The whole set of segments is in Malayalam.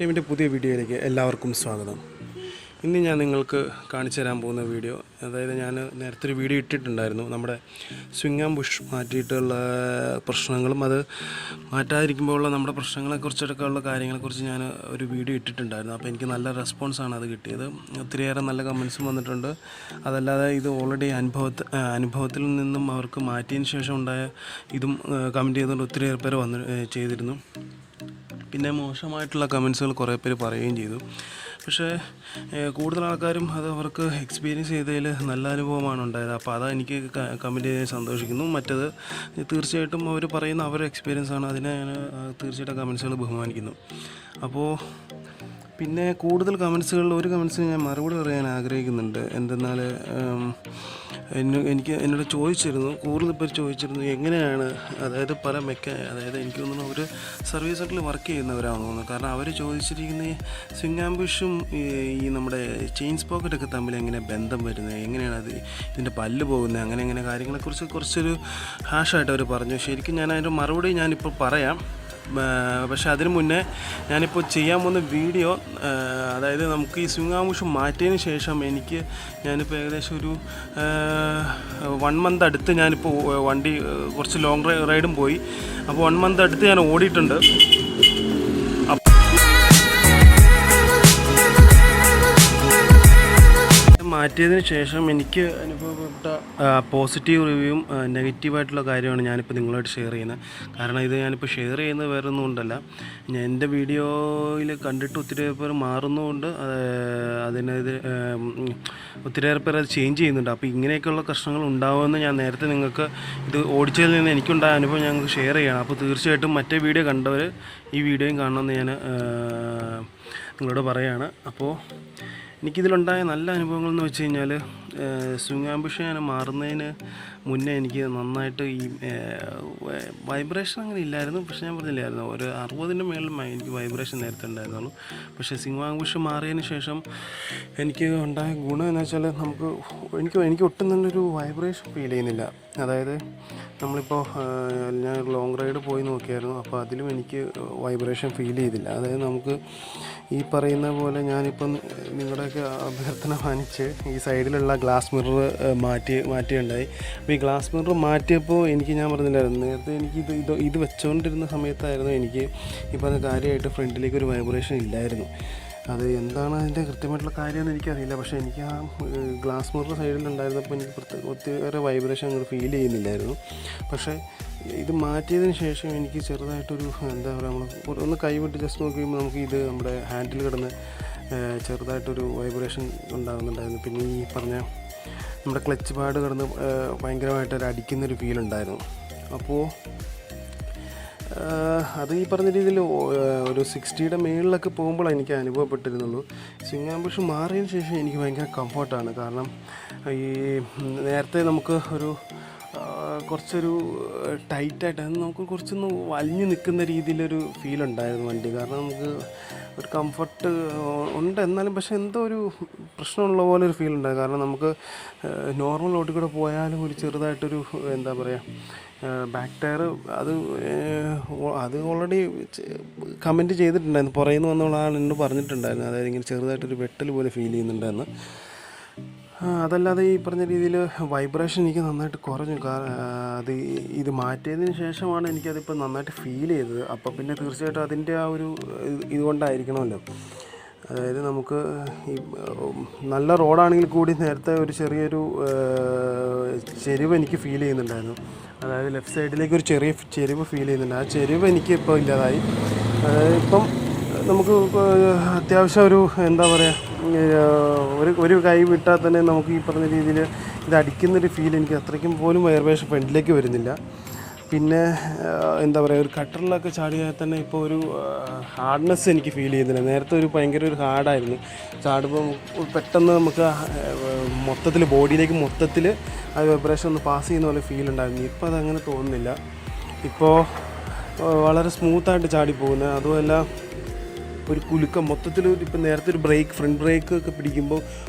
ടീമിൻ്റെ പുതിയ വീഡിയോയിലേക്ക് എല്ലാവർക്കും സ്വാഗതം. ഇന്ന് ഞാൻ നിങ്ങൾക്ക് കാണിച്ചു തരാൻ പോകുന്ന വീഡിയോ, അതായത് ഞാൻ നേരത്തെ ഒരു വീഡിയോ ഇട്ടിട്ടുണ്ടായിരുന്നു നമ്മുടെ സ്വിംഗ് ആൻഡ് ബുഷ് മാറ്റിയിട്ടുള്ള പ്രശ്നങ്ങളും അത് മാറ്റാതിരിക്കുമ്പോഴുള്ള നമ്മുടെ പ്രശ്നങ്ങളെക്കുറിച്ചൊക്കെ ഉള്ള കാര്യങ്ങളെക്കുറിച്ച് ഞാൻ ഒരു വീഡിയോ ഇട്ടിട്ടുണ്ടായിരുന്നു. അപ്പോൾ എനിക്ക് നല്ല റെസ്പോൺസാണ് അത് കിട്ടിയത്. ഒത്തിരിയേറെ നല്ല കമൻസും വന്നിട്ടുണ്ട്. അതല്ലാതെ ഇത് ഓൾറെഡി അനുഭവത്തിൽ നിന്നും അവർക്ക് മാറ്റിയതിന് ശേഷം ഉണ്ടായ ഇതും കമൻറ്റ് ചെയ്തുകൊണ്ട് ഒത്തിരിയേറെ പേര് ചെയ്തിരുന്നു. പിന്നെ മോശമായിട്ടുള്ള കമൻസുകൾ കുറേ പേര് പറയുകയും ചെയ്തു. പക്ഷേ കൂടുതൽ ആൾക്കാരും അത് അവർക്ക് എക്സ്പീരിയൻസ് ചെയ്തതിൽ നല്ല അനുഭവമാണ് ഉണ്ടായത്. അപ്പോൾ അതാ എനിക്ക് കമൻറ്റ് ചെയ്ത് സന്തോഷിക്കുന്നു. മറ്റത് തീർച്ചയായിട്ടും അവർ പറയുന്ന അവരുടെ എക്സ്പീരിയൻസ് ആണ്, അതിനെ ഞാൻ തീർച്ചയായിട്ടും കമൻസുകൾ ബഹുമാനിക്കുന്നു. അപ്പോൾ പിന്നെ കൂടുതൽ കമൻസുകളിൽ ഒരു കമൻസിന് ഞാൻ മറുപടി പറയാൻ ആഗ്രഹിക്കുന്നുണ്ട്. എന്തെന്നാൽ എന്നോട് ചോദിച്ചിരുന്നു, കൂടുതൽ പേര് ചോദിച്ചിരുന്നു എങ്ങനെയാണ്, അതായത് അതായത് എനിക്ക് തോന്നുന്നു ഒരു സർവീസ് സെൻ്ററിൽ വർക്ക് ചെയ്യുന്നവരാണെന്ന് തോന്നുന്നു. കാരണം അവർ ചോദിച്ചിരിക്കുന്ന ഈ സ്വിംഗ് ആൻഡ് ബുഷും ഈ നമ്മുടെ ചെയിൻ സ്പോക്കറ്റൊക്കെ തമ്മിൽ എങ്ങനെ ബന്ധം വരുന്നത്, എങ്ങനെയാണ് അത് ഇതിൻ്റെ പല്ല് പോകുന്നത്, അങ്ങനെ കാര്യങ്ങളെക്കുറിച്ച് കുറച്ചൊരു ഹാഷായിട്ട് അവർ പറഞ്ഞു. ശരിക്കും ഞാൻ അതിൻ്റെ മറുപടി ഞാനിപ്പോൾ പറയാം. പക്ഷേ അതിന് മുന്നേ ഞാനിപ്പോൾ ചെയ്യാൻ പോകുന്ന വീഡിയോ, അതായത് നമുക്ക് ഈ സ്വിംഗ് ആൻഡ് ബുഷ് മാറ്റിയതിന് ശേഷം ഞാനിപ്പോൾ ഏകദേശം ഒരു 1 മന്ത് അടുത്ത് ഞാനിപ്പോൾ വണ്ടി കുറച്ച് ലോങ് റൈഡും പോയി. അപ്പോൾ 1 മന്ത് അടുത്ത് ഞാൻ ഓടിയിട്ടുണ്ട്. മാറ്റിയതിന് ശേഷം എനിക്ക് അനുഭവപ്പെട്ട പോസിറ്റീവ് റിവ്യൂവും നെഗറ്റീവായിട്ടുള്ള കാര്യമാണ് ഞാനിപ്പോൾ നിങ്ങളായിട്ട് ഷെയർ ചെയ്യുന്നത്. കാരണം ഇത് ഞാനിപ്പോൾ ഷെയർ ചെയ്യുന്നത് വേറെ ഒന്നും കൊണ്ടല്ല, എൻ്റെ വീഡിയോയിൽ കണ്ടിട്ട് ഒത്തിരിയേറെ പേർ മാറുന്നതുകൊണ്ട് ഒത്തിരിയേറെ പേർ അത് ചേഞ്ച് ചെയ്യുന്നുണ്ട്. അപ്പോൾ ഇങ്ങനെയൊക്കെയുള്ള പ്രശ്നങ്ങൾ ഉണ്ടാകുമെന്ന് ഞാൻ നേരത്തെ നിങ്ങൾക്ക് ഇത് ഓടിച്ചതിൽ നിന്ന് എനിക്കുണ്ടായ അനുഭവം ഞങ്ങൾക്ക് ഷെയർ ചെയ്യണം. അപ്പോൾ തീർച്ചയായിട്ടും മറ്റേ വീഡിയോ കണ്ടവർ ഈ വീഡിയോയും കാണണമെന്ന് ഞാൻ നിങ്ങളോട് പറയുകയാണ്. അപ്പോൾ എനിക്കിതിലുണ്ടായ നല്ല അനുഭവങ്ങൾ എന്ന് വെച്ച് കഴിഞ്ഞാൽ, സ്വിംഗ് ആൻഡ് ബുഷ് ഞാൻ മാറുന്നതിന് മുന്നേ എനിക്ക് നന്നായിട്ട് ഈ വൈബ്രേഷൻ അങ്ങനെ ഇല്ലായിരുന്നു. പക്ഷേ ഞാൻ പറഞ്ഞില്ലായിരുന്നു, ഒരു 60ൻ്റെ മേളിൽ എനിക്ക് വൈബ്രേഷൻ നേരത്തെ ഉണ്ടായിരുന്നുള്ളൂ. പക്ഷേ സ്വിംഗ് ആൻഡ് ബുഷ് മാറിയതിന് ശേഷം എനിക്ക് ഉണ്ടായ ഗുണം എന്ന് വെച്ചാൽ എനിക്ക് ഒട്ടും തന്നെ ഒരു വൈബ്രേഷൻ ഫീൽ ചെയ്യുന്നില്ല. അതായത് നമ്മളിപ്പോൾ ഞാൻ ലോങ് റൈഡ് പോയി നോക്കിയായിരുന്നു, അപ്പോൾ അതിലും എനിക്ക് വൈബ്രേഷൻ ഫീൽ ചെയ്തില്ല. അതായത് നമുക്ക് ഈ പറയുന്ന പോലെ ഞാനിപ്പം നിങ്ങളുടെയൊക്കെ അഭ്യർത്ഥന മാനിച്ച് ഈ സൈഡിലുള്ള ഗ്ലാസ് മിറർ മാറ്റിയുണ്ടായി. അപ്പോൾ ഈ ഗ്ലാസ് മിറർ മാറ്റിയപ്പോൾ ഞാൻ പറഞ്ഞില്ലായിരുന്നു, നേരത്തെ ഇത് വെച്ചുകൊണ്ടിരുന്ന സമയത്തായിരുന്നു എനിക്ക് ഈ പറഞ്ഞ കാര്യമായിട്ട് ഫ്രണ്ടിലേക്ക് ഒരു വൈബ്രേഷൻ ഇല്ലായിരുന്നു. അത് എന്താണ് അതിൻ്റെ കൃത്യമായിട്ടുള്ള കാര്യമെന്ന് എനിക്കറിയില്ല. പക്ഷേ എനിക്ക് ആ ഗ്ലാസ് മിറർ സൈഡിലുണ്ടായിരുന്നപ്പോൾ എനിക്ക് ഒത്തിരി വൈബ്രേഷൻ അങ്ങോട്ട് ഫീൽ ചെയ്യുന്നില്ലായിരുന്നു. പക്ഷേ ഇത് മാറ്റിയതിന് ശേഷം എനിക്ക് ചെറുതായിട്ടൊരു എന്താ പറയുക, നമ്മൾ ഒന്ന് കൈവിട്ട് ജസ്റ്റ് നോക്കിയുമ്പോൾ നമുക്ക് ഇത് നമ്മുടെ ഹാൻഡിൽ കിടന്ന് ചെറുതായിട്ടൊരു വൈബ്രേഷൻ ഉണ്ടാകുന്നുണ്ടായിരുന്നു. പിന്നെ ഈ പറഞ്ഞ നമ്മുടെ ക്ലച്ച് പാഡ് കിടന്ന് ഭയങ്കരമായിട്ടൊരു അടിക്കുന്നൊരു ഫീൽ ഉണ്ടായിരുന്നു. അപ്പോൾ അത് ഈ പറഞ്ഞ രീതിയിൽ ഒരു 60യുടെ മേളിലൊക്കെ പോകുമ്പോഴാണ് എനിക്ക് അനുഭവപ്പെട്ടിരുന്നുള്ളൂ. സ്വിംഗ് ആൻഡ് ബുഷ് മാറിയതിന് ശേഷം എനിക്ക് ഭയങ്കര കംഫർട്ടാണ്. കാരണം ഈ നേരത്തെ നമുക്ക് കുറച്ചൊരു ടൈറ്റായിട്ട് നമുക്ക് കുറച്ചൊന്ന് വലിഞ്ഞ് നിൽക്കുന്ന രീതിയിലൊരു ഫീൽ ഉണ്ടായിരുന്നു വണ്ടി. കാരണം നമുക്ക് ഒരു കംഫർട്ട് ഉണ്ട്, എന്നാലും പക്ഷേ എന്തോ ഒരു പ്രശ്നമുള്ള പോലെ ഒരു ഫീൽ ഉണ്ടായി. കാരണം നമുക്ക് നോർമൽ റോഡിൽ കൂടെ പോയാലും ഒരു ചെറുതായിട്ടൊരു എന്താ പറയുക, ബാക്ക് ടയർ അത് ഓൾറെഡി കമൻറ്റ് ചെയ്തിട്ടുണ്ടായിരുന്നു, പുറയുന്നു വന്നുള്ള ആൾ എന്നോട് പറഞ്ഞിട്ടുണ്ടായിരുന്നു. അതായത് ഇങ്ങനെ ചെറുതായിട്ടൊരു വെട്ടൽ പോലെ ഫീൽ ചെയ്യുന്നുണ്ടായിരുന്നു. അതല്ലാതെ ഈ പറഞ്ഞ രീതിയിൽ വൈബ്രേഷൻ എനിക്ക് നന്നായിട്ട് കുറഞ്ഞു. ഇത് മാറ്റിയതിന് ശേഷമാണ് എനിക്കതിപ്പോൾ നന്നായിട്ട് ഫീൽ ചെയ്തത്. അപ്പോൾ പിന്നെ തീർച്ചയായിട്ടും അതിൻ്റെ ആ ഒരു ഇതുകൊണ്ടായിരിക്കണമല്ലോ. അതായത് നമുക്ക് ഈ നല്ല റോഡാണെങ്കിൽ കൂടി നേരത്തെ ഒരു ചെറിയൊരു ചെരിവ് എനിക്ക് ഫീൽ ചെയ്യുന്നുണ്ടായിരുന്നു. അതായത് ലെഫ്റ്റ് സൈഡിലേക്ക് ഒരു ചെറിയ ചെരിവ് ഫീൽ ചെയ്യുന്നുണ്ട്. ആ ചെരിവ് എനിക്ക് ഇപ്പോൾ ഇല്ലാതായി. അതായത് ഇപ്പം നമുക്ക് അത്യാവശ്യം ഒരു എന്താ പറയുക, ഒരു കൈ വിട്ടാൽ തന്നെ നമുക്ക് ഈ പറഞ്ഞ രീതിയിൽ ഇത് അടിക്കുന്നൊരു ഫീൽ എനിക്ക് അത്രയ്ക്കും പോലും വൈബ്രേഷൻ ഫ്രണ്ടിലേക്ക് വരുന്നില്ല. പിന്നെ എന്താ പറയുക, ഒരു കട്ടറിലൊക്കെ ചാടിയാൽ തന്നെ ഇപ്പോൾ ഒരു ഹാർഡ്നെസ് എനിക്ക് ഫീൽ ചെയ്യുന്നില്ല. നേരത്തെ ഭയങ്കര ഒരു ഹാർഡായിരുന്നു. ചാടുമ്പോൾ പെട്ടെന്ന് നമുക്ക് മൊത്തത്തിൽ ബോഡിയിലേക്ക് മൊത്തത്തിൽ ആ വൈബ്രേഷൻ ഒന്ന് പാസ് ചെയ്യുന്ന പോലെ ഫീൽ ഉണ്ടായിരുന്നു. ഇപ്പോൾ അതങ്ങനെ തോന്നുന്നില്ല. ഇപ്പോൾ വളരെ സ്മൂത്തായിട്ട് ചാടിപ്പോകുന്നത്. അതുമല്ല ഒരു കുലുക്കം മൊത്തത്തിൽ, ഇപ്പം നേരത്തെ ഒരു ഫ്രണ്ട് ബ്രേക്ക് ഒക്കെ പിടിക്കുമ്പോൾ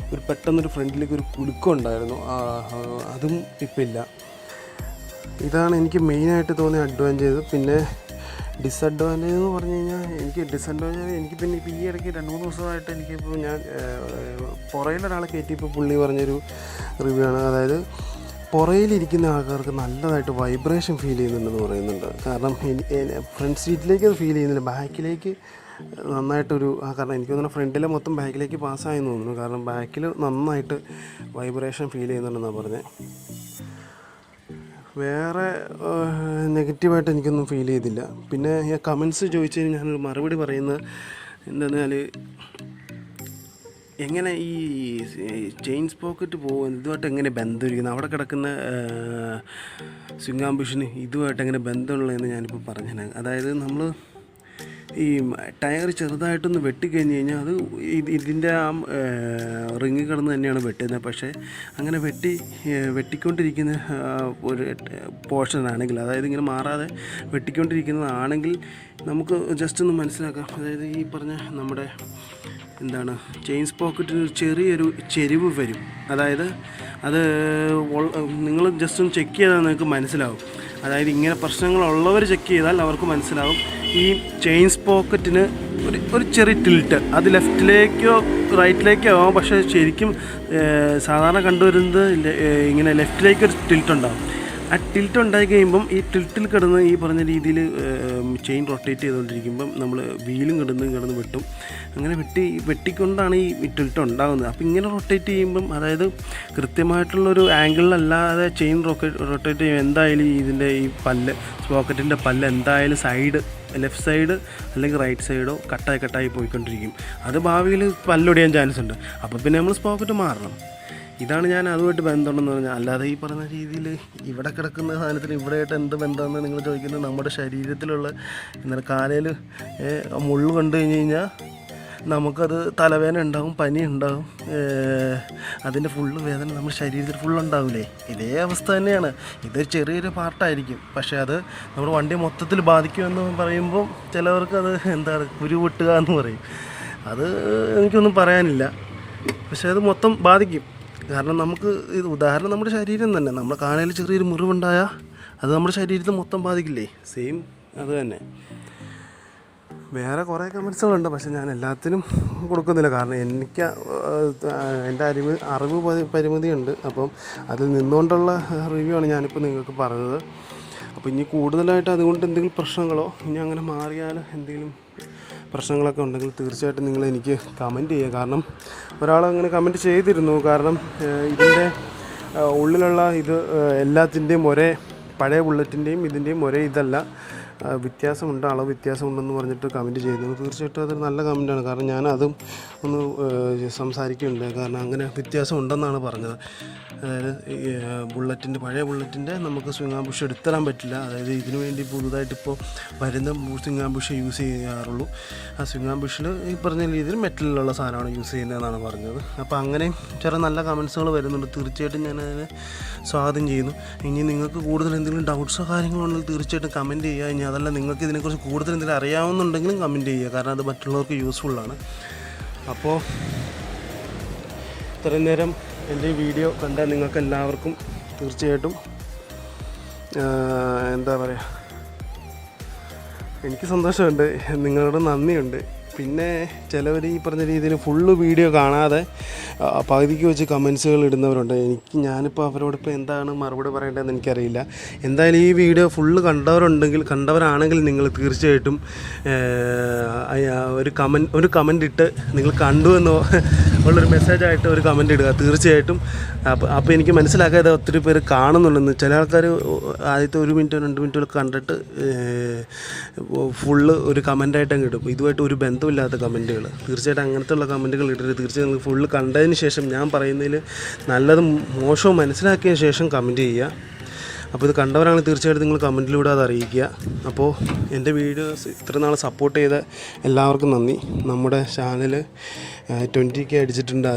പെട്ടെന്നൊരു ഫ്രണ്ടിലേക്ക് ഒരു കുലുക്കം ഉണ്ടായിരുന്നു. അതും ഇപ്പം ഇല്ല. ഇതാണ് എനിക്ക് മെയിനായിട്ട് തോന്നിയ അഡ്വാൻറ്റേജ്. പിന്നെ ഡിസഡ്വാൻറ്റേജ് എന്ന് പറഞ്ഞു കഴിഞ്ഞാൽ എനിക്ക് പിന്നെ ഇപ്പോൾ ഈ ഇടയ്ക്ക് 2-3 ദിവസമായിട്ട് എനിക്കിപ്പോൾ ഞാൻ പുറയിലൊരാളെ കയറ്റിയപ്പോൾ പുള്ളി പറഞ്ഞൊരു റിവ്യൂ ആണ്. അതായത് പുറയിലിരിക്കുന്ന ആൾക്കാർക്ക് നല്ലതായിട്ട് വൈബ്രേഷൻ ഫീൽ ചെയ്യുന്നുണ്ടെന്ന് പറയുന്നുണ്ട്. കാരണം ഫ്രണ്ട് സീറ്റിലേക്ക് അത് ഫീൽ ചെയ്യുന്നില്ല, ബാക്കിലേക്ക് നന്നായിട്ടൊരു കാരണം എനിക്ക് തോന്നുന്നു ഫ്രണ്ടിലെ മൊത്തം ബാക്കിലേക്ക് പാസ്സായെന്ന് തോന്നുന്നു. കാരണം ബാക്കിൽ നന്നായിട്ട് വൈബ്രേഷൻ ഫീൽ ചെയ്യുന്നുണ്ടെന്നാണ് പറഞ്ഞത്. വേറെ നെഗറ്റീവായിട്ട് എനിക്കൊന്നും ഫീൽ ചെയ്തില്ല. പിന്നെ ഞാൻ കമൻസ് ചോദിച്ചതിന് ഞാനൊരു മറുപടി പറയുന്നത് എന്താണെന്ന് വെച്ചാൽ, എങ്ങനെ ഈ ചെയിൻ സ്പോക്കറ്റ് പോകുന്നത് ഇതുമായിട്ട് എങ്ങനെ ബന്ധമിരിക്കുന്നത്, അവിടെ കിടക്കുന്ന സ്വിംഗ് ആംബിഷന് ഇതുമായിട്ട് എങ്ങനെ ബന്ധമുള്ളതെന്ന് ഞാനിപ്പോൾ പറഞ്ഞത്. അതായത് നമ്മൾ ഈ ടയർ ചെറുതായിട്ടൊന്ന് വെട്ടിക്കഴിഞ്ഞ് കഴിഞ്ഞാൽ അത് ഇതിൻ്റെ ആ റിങ് കിടന്ന് തന്നെയാണ് വെട്ടുന്നത്. പക്ഷേ അങ്ങനെ വെട്ടിക്കൊണ്ടിരിക്കുന്ന ഒരു പോർഷനാണെങ്കിൽ, അതായത് ഇങ്ങനെ മാറാതെ വെട്ടിക്കൊണ്ടിരിക്കുന്നതാണെങ്കിൽ നമുക്ക് ജസ്റ്റ് ഒന്ന് മനസ്സിലാക്കാം. അതായത് ഈ പറഞ്ഞ നമ്മുടെ എന്താണ് ചെയിൻ സ്പോക്കറ്റിന് ചെറിയൊരു ചെരിവ് വരും. അതായത് അത് നിങ്ങൾ ജസ്റ്റ് ഒന്ന് ചെക്ക് ചെയ്താൽ നിങ്ങൾക്ക് മനസ്സിലാവും. അതായത് ഇങ്ങനെ പ്രശ്നങ്ങളുള്ളവർ ചെക്ക് ചെയ്താൽ അവർക്ക് മനസ്സിലാവും. ഈ ചെയിൻ സ്പോക്കറ്റിന് ഒരു ചെറിയ ടിൽറ്റ്, അത് ലെഫ്റ്റിലേക്കോ റൈറ്റിലേക്കോ ആവും. പക്ഷേ ശരിക്കും സാധാരണ കണ്ടുവരുന്നത് ഇങ്ങനെ ലെഫ്റ്റിലേക്കൊരു ടിൽറ്റ് ഉണ്ടാകും. ആ ടിൽറ്റ് ഉണ്ടായി കഴിയുമ്പം ഈ ടിൽറ്റിൽ കിടന്ന് ഈ പറഞ്ഞ രീതിയിൽ ചെയിൻ റൊട്ടേറ്റ് ചെയ്തുകൊണ്ടിരിക്കുമ്പം നമ്മൾ വീലും കിടന്ന് വെട്ടും. അങ്ങനെ വെട്ടിക്കൊണ്ടാണ് ഈ ടിൽറ്റ് ഉണ്ടാകുന്നത്. അപ്പോൾ ഇങ്ങനെ റൊട്ടേറ്റ് ചെയ്യുമ്പം, അതായത് കൃത്യമായിട്ടുള്ളൊരു ആംഗിളിലല്ലാതെ ചെയിൻ റൊട്ടേറ്റ് ചെയ്യുമ്പോൾ എന്തായാലും ഇതിൻ്റെ ഈ സ്പോക്കറ്റിൻ്റെ പല്ല് എന്തായാലും ലെഫ്റ്റ് സൈഡ് അല്ലെങ്കിൽ റൈറ്റ് സൈഡോ കട്ടായി പോയിക്കൊണ്ടിരിക്കും. അത് ഭാവിയിൽ പല്ലൊടിയാൻ ചാൻസ് ഉണ്ട്. അപ്പോൾ പിന്നെ നമ്മൾ സ്പോക്കറ്റ് മാറണം. ഇതാണ് ഞാൻ അതുമായിട്ട് ബന്ധമുണ്ടെന്ന് പറഞ്ഞാൽ. അല്ലാതെ ഈ പറഞ്ഞ രീതിയിൽ ഇവിടെ കിടക്കുന്ന സാധനത്തിന് ഇവിടെയായിട്ട് എന്ത് ബന്ധമെന്ന് നിങ്ങൾ ചോദിക്കുന്നത്, നമ്മുടെ ശരീരത്തിലുള്ള എന്താണ് കാലയിൽ മുള്ളു കണ്ടു കഴിഞ്ഞ് കഴിഞ്ഞാൽ നമുക്കത് തലവേദന ഉണ്ടാകും, പനി ഉണ്ടാകും, അതിൻ്റെ ഫുള്ള് വേദന നമ്മുടെ ശരീരത്തിൽ ഫുള്ളുണ്ടാവില്ലേ. ഇതേ അവസ്ഥ തന്നെയാണ്. ഇതൊരു ചെറിയൊരു പാർട്ടായിരിക്കും, പക്ഷേ അത് നമ്മുടെ വണ്ടി മൊത്തത്തിൽ ബാധിക്കുമെന്ന് പറയുമ്പോൾ ചിലവർക്ക് അത് എന്താണ് കുരു പൊട്ടുക എന്ന് പറയും. അത് എനിക്കൊന്നും പറയാനില്ല, പക്ഷേ അത് മൊത്തം ബാധിക്കും. കാരണം നമുക്ക് ഇത് ഉദാഹരണം നമ്മുടെ ശരീരം തന്നെ, നമ്മുടെ കാലയിൽ ചെറിയൊരു മുറിവുണ്ടായാൽ അത് നമ്മുടെ ശരീരത്തെ മൊത്തം ബാധിക്കില്ലേ. സെയിം അത് തന്നെ. വേറെ കുറേ കമൻസുകളുണ്ട്, പക്ഷെ ഞാൻ എല്ലാത്തിനും കൊടുക്കുന്നില്ല. കാരണം എനിക്ക് എൻ്റെ അറിവ് പരിമിതിയുണ്ട്. അപ്പം അതിൽ നിന്നുകൊണ്ടുള്ള റിവ്യൂ ആണ് ഞാനിപ്പോൾ നിങ്ങൾക്ക് പറഞ്ഞത്. അപ്പോൾ ഇനി കൂടുതലായിട്ട് അതുകൊണ്ട് എന്തെങ്കിലും പ്രശ്നങ്ങളോ ഇനി അങ്ങനെ മാറിയാൽ എന്തെങ്കിലും പ്രശ്നങ്ങളൊക്കെ ഉണ്ടെങ്കിൽ തീർച്ചയായിട്ടും നിങ്ങൾ എനിക്ക് കമൻറ്റ് ചെയ്യുക. കാരണം ഒരാളങ്ങനെ കമൻറ്റ് ചെയ്തിരുന്നു. കാരണം ഇതിൻ്റെ ഉള്ളിലുള്ള ഇത് എല്ലാത്തിൻ്റെയും പഴയ ബുള്ളറ്റിൻ്റെയും ഇതിൻ്റെയും ഇതല്ല, വ്യത്യാസമുണ്ട്, അളവ് വ്യത്യാസമുണ്ടെന്ന് പറഞ്ഞിട്ട് കമൻറ്റ് ചെയ്തിരുന്നു. തീർച്ചയായിട്ടും അതൊരു നല്ല കമൻറ്റാണ്. കാരണം ഞാനതും ഒന്ന് സംസാരിക്കുന്നുണ്ട്. കാരണം അങ്ങനെ വ്യത്യാസം ഉണ്ടെന്നാണ് പറഞ്ഞത്. അതായത് പഴയ ബുള്ളറ്റിൻ്റെ നമുക്ക് സ്വിംഗ് ആംബുഷ് എടുത്തരാൻ പറ്റില്ല. അതായത് ഇതിനു വേണ്ടി പുതുതായിട്ടിപ്പോൾ വരുന്ന സ്വിംഗ് ആംബുഷ് യൂസ് ചെയ്യാറുള്ളൂ. ആ സ്വിംഗ് ആംബുഷിൽ ഈ പറഞ്ഞ രീതിയിൽ മെറ്റലിലുള്ള സാധനമാണ് യൂസ് ചെയ്യുന്നതെന്നാണ് പറഞ്ഞത്. അപ്പോൾ അങ്ങനെയും ചില നല്ല കമൻസുകൾ വരുന്നുണ്ട്. തീർച്ചയായിട്ടും ഞാനതിനെ സ്വാഗതം ചെയ്യുന്നു. ഇനി നിങ്ങൾക്ക് കൂടുതൽ എന്തെങ്കിലും ഡൗട്ട്സോ കാര്യങ്ങളോ ഉണ്ടെങ്കിൽ തീർച്ചയായിട്ടും കമൻറ്റ് ചെയ്യുക. ഇനി അതല്ല നിങ്ങൾക്ക് ഇതിനെക്കുറിച്ച് കൂടുതൽ എന്തെങ്കിലും അറിയാവുന്നുണ്ടെങ്കിലും കമൻറ്റ് ചെയ്യുക. കാരണം അത് മറ്റുള്ളവർക്ക് യൂസ്ഫുള്ളാണ്. അപ്പോൾ ഇത്രയും നേരം എൻ്റെ ഈ വീഡിയോ കണ്ട നിങ്ങൾക്ക് എല്ലാവർക്കും തീർച്ചയായിട്ടും എന്താ പറയുക, എനിക്ക് സന്തോഷമുണ്ട്, നിങ്ങളോട് നന്ദിയുണ്ട്. പിന്നെ ചിലവർ ഈ പറഞ്ഞ രീതിയിൽ ഫുള്ള് വീഡിയോ കാണാതെ പകുതിക്ക് വെച്ച് കമൻസുകൾ ഇടുന്നവരുണ്ട്. ഞാനിപ്പോൾ അവരോടിപ്പോൾ എന്താണ് മറുപടി പറയേണ്ടതെന്ന് എനിക്കറിയില്ല. എന്തായാലും ഈ വീഡിയോ ഫുള്ള് കണ്ടവരാണെങ്കിൽ നിങ്ങൾ തീർച്ചയായിട്ടും ഒരു കമൻ്റ് ഇട്ട് നിങ്ങൾ കണ്ടു എന്നോ ഉള്ളൊരു മെസ്സേജായിട്ട് ഒരു കമൻ്റ് ഇടുക തീർച്ചയായിട്ടും. അപ്പോൾ എനിക്ക് മനസ്സിലാക്കാതെ ഒത്തിരി പേര് കാണുന്നുണ്ടെന്ന്. ചില ആൾക്കാർ ആദ്യത്തെ 1 മിനിറ്റോ 2 മിനിറ്റോ കണ്ടിട്ട് ഫുള്ള് ഒരു കമൻ്റായിട്ട് അങ്ങ് ഇടും. ഇതുമായിട്ട് ഒരു ബന്ധമില്ലാത്ത കമൻറ്റുകൾ. തീർച്ചയായിട്ടും അങ്ങനത്തെയുള്ള കമൻറ്റുകൾ ഇടരുത്. തീർച്ചയായും നിങ്ങൾ ഫുള്ള് കണ്ടതിന് ശേഷം ഞാൻ പറയുന്നതിൽ നല്ലതും മോശവും മനസ്സിലാക്കിയതിന് ശേഷം കമൻറ്റ് ചെയ്യുക. അപ്പോൾ ഇത് കണ്ടവരാണെങ്കിൽ തീർച്ചയായിട്ടും നിങ്ങൾ കമൻറ്റിലൂടെ അത് അറിയിക്കുക. അപ്പോൾ എൻ്റെ വീഡിയോസ് ഇത്ര നാൾ സപ്പോർട്ട് ചെയ്ത എല്ലാവർക്കും നന്ദി. നമ്മുടെ ചാനൽ 20K അടിച്ചിട്ടുണ്ട്.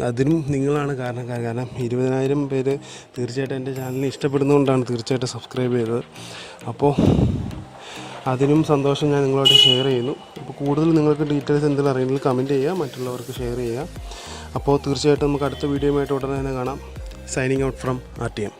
അതിനും നിങ്ങളാണ് കാരണക്കാർ. കാരണം 20,000 പേര് തീർച്ചയായിട്ടും എൻ്റെ ചാനലിനെ ഇഷ്ടപ്പെടുന്നതുകൊണ്ടാണ് തീർച്ചയായിട്ടും സബ്സ്ക്രൈബ് ചെയ്തത്. അപ്പോൾ അതിനും സന്തോഷം ഞാൻ നിങ്ങളോട് ഷെയർ ചെയ്യുന്നു. അപ്പോൾ കൂടുതൽ നിങ്ങൾക്ക് ഡീറ്റെയിൽസ് എന്തെങ്കിലും അറിയുമെങ്കിൽ കമൻറ്റ് ചെയ്യുക, മറ്റുള്ളവർക്ക് ഷെയർ ചെയ്യുക. അപ്പോൾ തീർച്ചയായിട്ടും നമുക്ക് അടുത്ത വീഡിയോയുമായിട്ട് ഉടനെ തന്നെ കാണാം. Signing out from RTM.